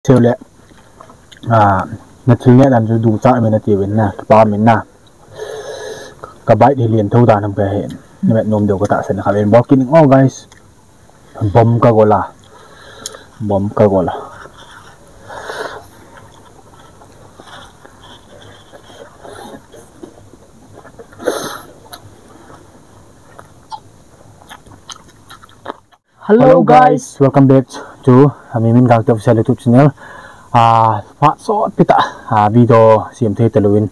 Sevgili Natilnya dan du sa men ti wen na pa men na ka bai de lien thau da nam ka hen net nom do ko ta sen ka len walking all guys bom ka gola Hello guys, welcome back to Mimin Gang official YouTube channel. Pak sot pita video siam the taluin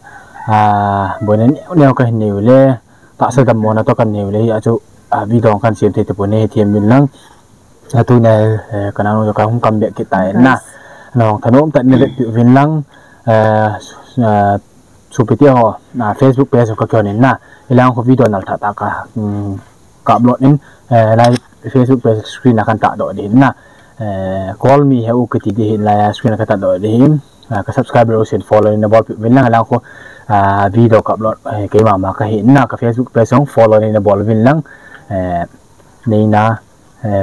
bonen neo ka hineu le ta sa dam mona to kan neu le achu video kan siam the tapone thiam min lang atu ne kanang no ka hum kam be ki tai na nong thanom ta ne vin lang supetio na Facebook page ko kyonin na ilang ko video nal ta ka upload nin live Facebook page screen akan tak do din na call me heu keti di la screen akan tak do din ka subscribe and follow in the ball win lang alang ko video ka upload kay mama ka hin na ka Facebook page song follow in the ball win lang nei na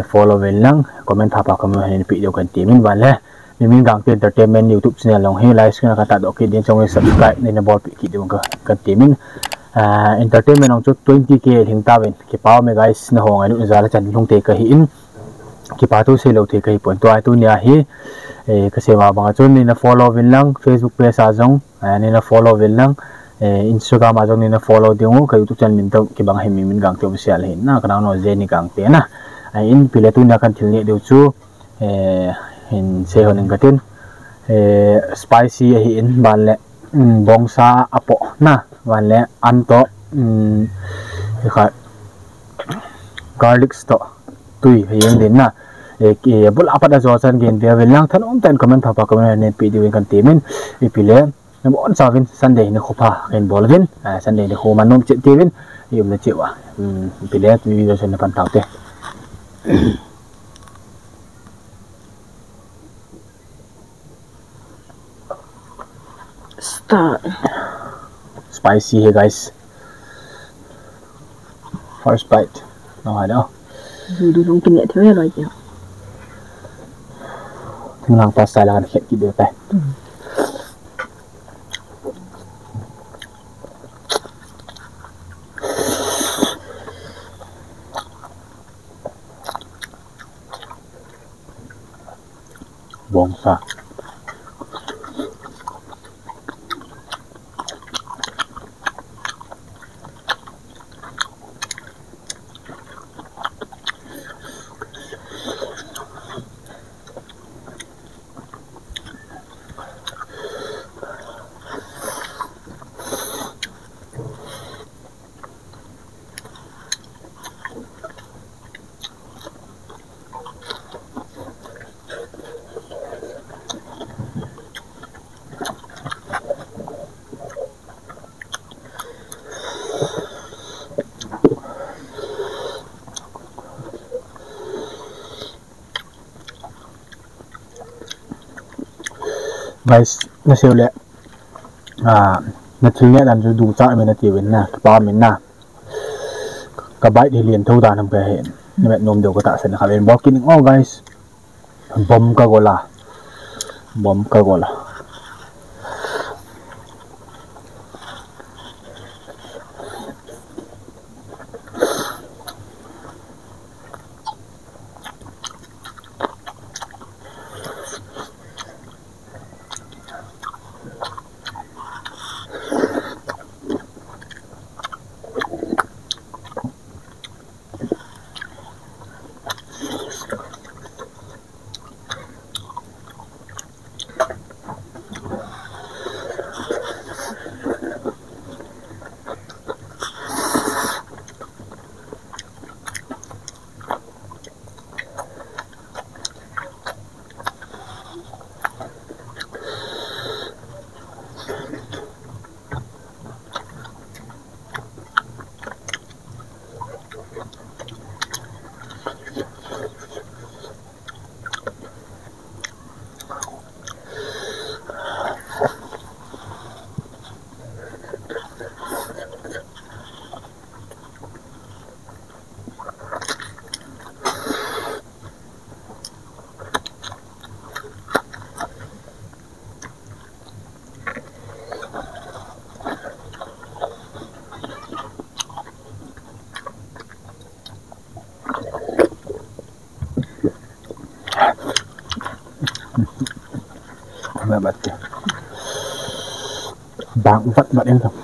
follow win lang comment pa ka mo hin video kan timin wala Mimin Gang Entertainment YouTube channel long hi live screen akan tak do ki din song subscribe in the ball ki di kan timin entertainment ang 20k hing tawin ki paw me guys na hong anu zala chan lung te ka hin ki pa tu se lo the kai pon to ai tu nia hi ka se ma bang chun ni na follow win lang Facebook page a jong ni na follow win lang Instagram a jong ni na follow dingu ka YouTube channel min to ki bang hi Mimin Gang te official hin na kana no je ni gang te na in pile tu na kan thil ni deu chu hin se honing katin spicy hi in ban le bongsa apo na wale anto garlic sto tui hayang din na bul apa da zosan gen dia welang thanom tan comment pa comment ne video kan timin ipile namon savin sunday ne khopa ken bolvin sunday ne khoma nom che tivin yum na chewa ipile video sen pan taute start spicy here guys. First bite. No, I know. Du không kinh nghiệm thế rồi chứ. Thằng nào ta xài là hiện kỹ được đây. Buông xa. Guys, na sevgili Natilnya dan du sa men ti wen na pa men na ka bai de lien thau da nam ka hen net nom do ko ta sen ka len walking all guys bom ka gola แบบบัดบางวัดบัดเองครับ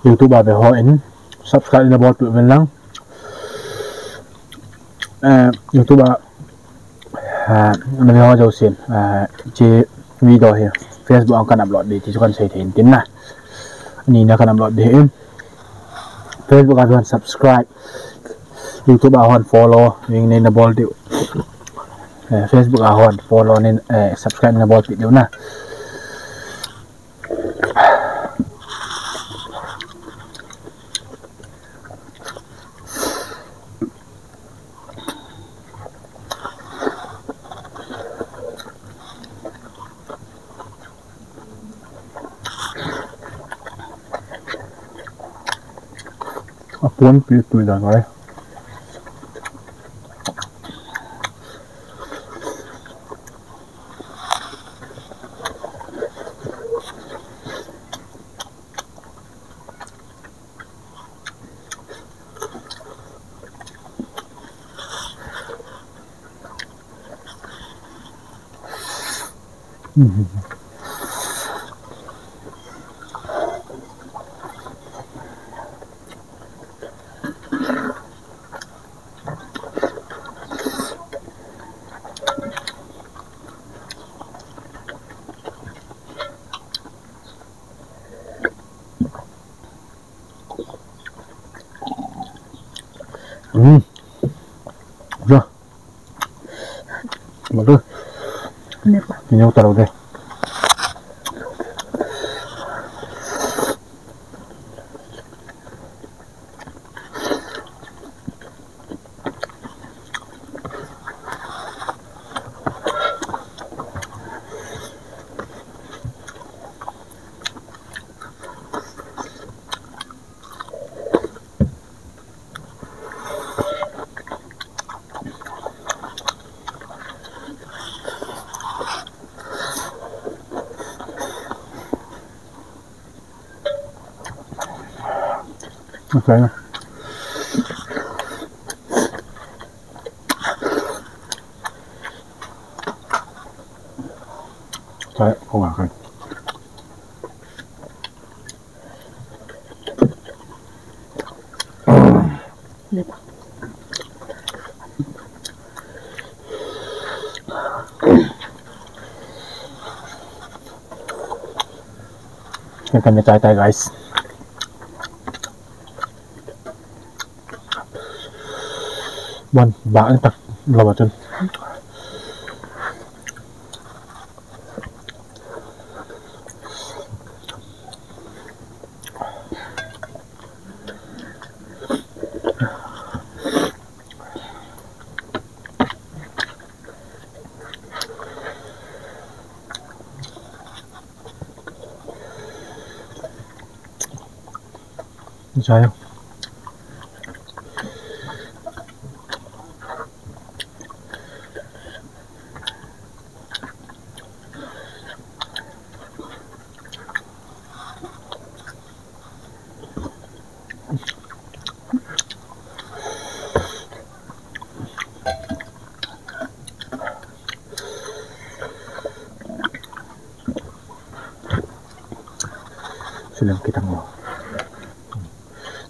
YouTube ba ho in subscribe na bot men lang YouTube ba na ho jo sin che video he Facebook ang kan upload di ti kan sai thein tin na ni na kan upload de Facebook a hon subscribe YouTube a hon follow wing ne na bol di Facebook a hon follow ne subscribe na bol di diu na Apun pitu dah kau. Ya. Bagus. Kenapa? Ini taruh deh. Okay. Saya không ăn. Kenapa? Kanya tay guys. Bon, bạn tak lo chân. Sao? Silang kita mau.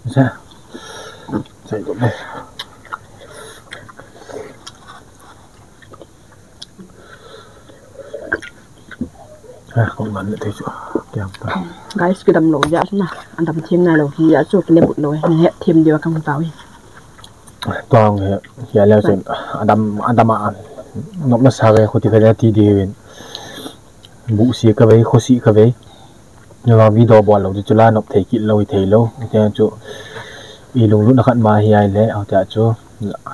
Bisa. Saya ikut deh. Không ngắn nữa thế chứ. Guys, cái đầm lỗ dạ na, anh đầm thêm này lỗ thì dạ chụp lên bụi lỗ, mình hẹn thêm điều trong tàu. Toàn thì leo trên anh đầm mà nó mất sao cái khu thì cái tí đi về. Bụng xí cái vậy, khó xí cái vậy. Nhưng mà video bỏ lỗ thì chú la nộp thấy kỹ lâu thì thấy lâu. Thế chú ý lùng lúc nó khăn mà hi ai lẽ ở tại chú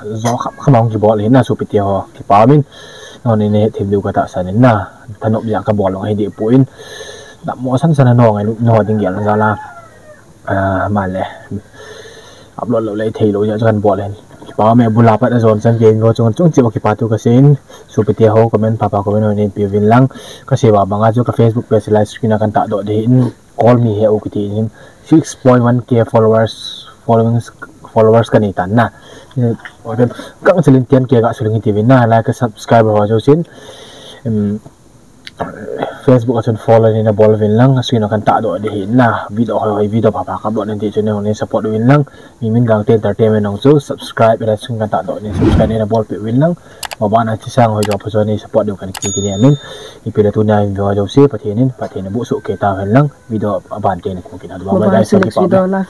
gió khắp mong chỉ bỏ lên là số bị tiêu thì bảo mình nó nên thêm điều cái tạo sản đến là thân nộp dạng cái bỏ lỗ hay địa bụi đậm mỏ sẵn sẵn nó ngày lúc nhỏ tiếng nghĩa là ra là mà lẽ upload lo lai thei lo ya jan bol hen pa me bula pat azon san gen go chung chung chi ki pa tu ka sin supete ho comment papa comment ne pi win lang ka sewa banga ju ka Facebook page live screen kan ta do de in call me he o ki tin 6.1k followers kan ni tan na order kang selin tian ke ga selin ti win na like subscriber ho jo sin Facebook asun follow ni na bol win lang screen kan ta do de hin na video papa ka upload nanti channel ni support win lang mimin gang te entertainment nong so subscribe ra screen kan ta do ni subscribe ni na bol pe win lang baba na chi sang ho jo pho ni support du kan ki ni amin ipila tu na video jo se pathenin bu su ke ta hen lang video aban te ni ko kin adwa guys video live